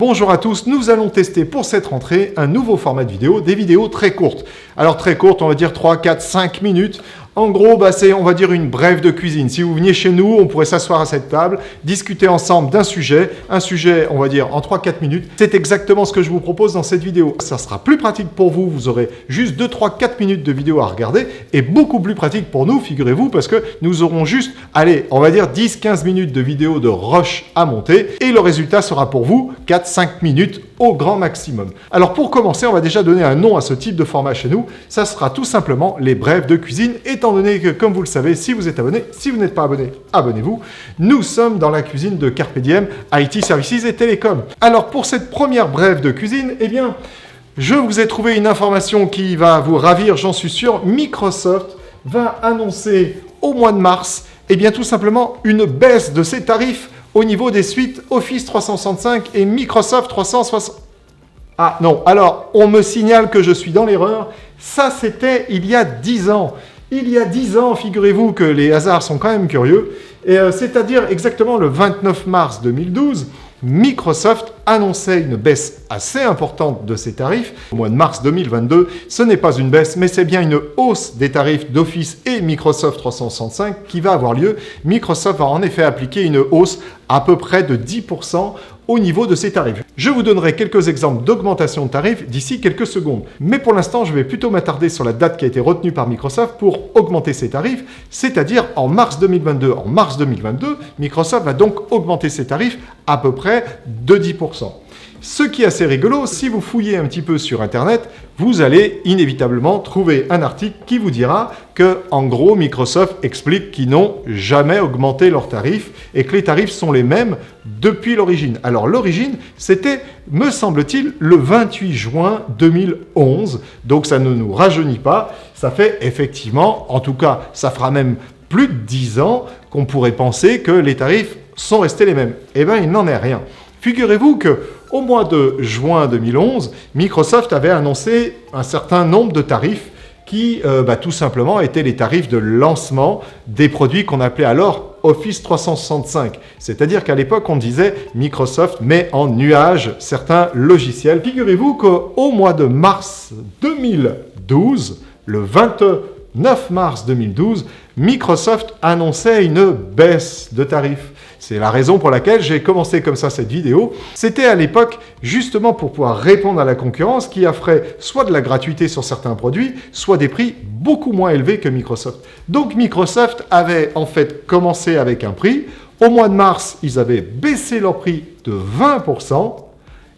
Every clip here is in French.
Bonjour à tous, nous allons tester pour cette rentrée un nouveau format de vidéo, des vidéos très courtes. Alors très courtes, on va dire 3, 4, 5 minutes. En gros, c'est, on va dire, une brève de cuisine. Si vous veniez chez nous, on pourrait s'asseoir à cette table, discuter ensemble d'un sujet. Un sujet, on va dire, en 3-4 minutes. C'est exactement ce que je vous propose dans cette vidéo. Ça sera plus pratique pour vous. Vous aurez juste 2, 3, 4 minutes de vidéo à regarder. Et beaucoup plus pratique pour nous, figurez-vous, parce que nous aurons juste, allez, on va dire 10-15 minutes de vidéo de rush à monter. Et le résultat sera pour vous 4-5 minutes au grand maximum. Alors pour commencer, on va déjà donner un nom à ce type de format chez nous. Ça sera tout simplement les brèves de cuisine, étant donné que, comme vous le savez, si vous êtes abonné, si vous n'êtes pas abonné, abonnez-vous. Nous sommes dans la cuisine de Carpe Diem, IT Services et Télécom. Alors pour cette première brève de cuisine, eh bien, je vous ai trouvé une information qui va vous ravir, j'en suis sûr. Microsoft va annoncer au mois de mars, eh bien tout simplement une baisse de ses tarifs au niveau des suites Office 365 et Microsoft 360. Ah non, alors on me signale que je suis dans l'erreur. Ça, c'était il y a 10 ans. Il y a 10 ans, figurez-vous que les hasards sont quand même curieux. Et c'est-à-dire exactement le 29 mars 2012, Microsoft annonçait une baisse assez importante de ses tarifs. Au mois de mars 2022, ce n'est pas une baisse, mais c'est bien une hausse des tarifs d'Office et Microsoft 365 qui va avoir lieu. Microsoft va en effet appliquer une hausse à peu près de 10% au niveau de ses tarifs. Je vous donnerai quelques exemples d'augmentation de tarifs d'ici quelques secondes. Mais pour l'instant, je vais plutôt m'attarder sur la date qui a été retenue par Microsoft pour augmenter ses tarifs, c'est-à-dire en mars 2022. En mars 2022, Microsoft va donc augmenter ses tarifs à peu près de 10%. Ce qui est assez rigolo, si vous fouillez un petit peu sur Internet, vous allez inévitablement trouver un article qui vous dira que, en gros, Microsoft explique qu'ils n'ont jamais augmenté leurs tarifs et que les tarifs sont les mêmes depuis l'origine. Alors l'origine, c'était, me semble-t-il, le 28 juin 2011. Donc ça ne nous rajeunit pas. Ça fait effectivement, en tout cas, ça fera même plus de 10 ans qu'on pourrait penser que les tarifs sont restés les mêmes. Eh bien, il n'en est rien. Figurez-vous que au mois de juin 2011, Microsoft avait annoncé un certain nombre de tarifs qui, tout simplement, étaient les tarifs de lancement des produits qu'on appelait alors Office 365. C'est-à-dire qu'à l'époque, on disait Microsoft met en nuage certains logiciels. Figurez-vous qu'au mois de mars 2012, le 29 mars 2012, Microsoft annonçait une baisse de tarifs. C'est la raison pour laquelle j'ai commencé comme ça cette vidéo. C'était à l'époque justement pour pouvoir répondre à la concurrence qui offrait soit de la gratuité sur certains produits, soit des prix beaucoup moins élevés que Microsoft. Donc Microsoft avait en fait commencé avec un prix. Au mois de mars, ils avaient baissé leur prix de 20%.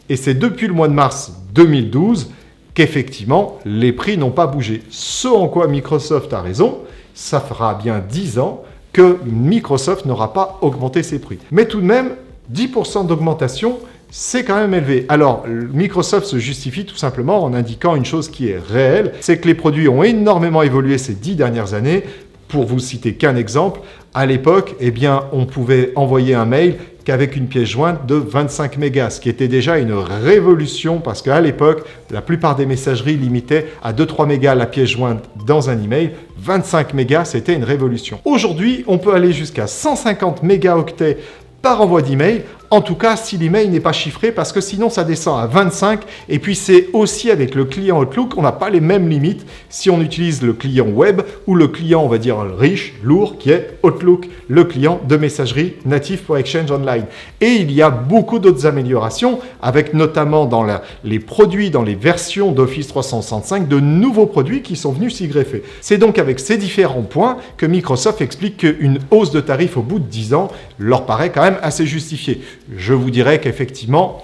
Et c'est depuis le mois de mars 2012 qu'effectivement, les prix n'ont pas bougé. Ce en quoi Microsoft a raison, ça fera bien 10 ans que Microsoft n'aura pas augmenté ses prix. Mais tout de même, 10% d'augmentation, c'est quand même élevé. Alors, Microsoft se justifie tout simplement en indiquant une chose qui est réelle, c'est que les produits ont énormément évolué ces 10 dernières années. Pour vous citer qu'un exemple, à l'époque, eh bien, on pouvait envoyer un mail qu'avec une pièce jointe de 25 mégas, ce qui était déjà une révolution parce qu'à l'époque, la plupart des messageries limitaient à 2-3 mégas la pièce jointe dans un email. 25 mégas, c'était une révolution. Aujourd'hui, on peut aller jusqu'à 150 mégaoctets par envoi d'email, en tout cas si l'email n'est pas chiffré, parce que sinon ça descend à 25, et puis c'est aussi avec le client Outlook, on n'a pas les mêmes limites si on utilise le client web ou le client, on va dire, riche, lourd, qui est Outlook, le client de messagerie natif pour Exchange Online. Et il y a beaucoup d'autres améliorations, avec notamment dans les produits, dans les versions d'Office 365, de nouveaux produits qui sont venus s'y greffer. C'est donc avec ces différents points que Microsoft explique qu'une hausse de tarif au bout de 10 ans leur paraît quand même assez justifiée. Je vous dirais qu'effectivement,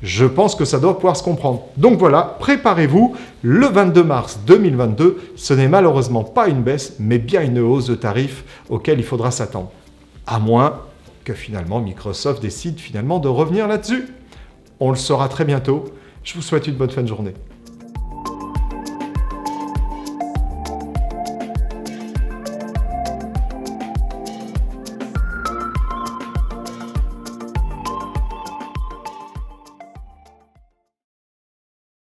je pense que ça doit pouvoir se comprendre. Donc voilà, préparez-vous, le 22 mars 2022, ce n'est malheureusement pas une baisse, mais bien une hausse de tarifs auquel il faudra s'attendre. À moins que finalement Microsoft décide finalement de revenir là-dessus. On le saura très bientôt. Je vous souhaite une bonne fin de journée.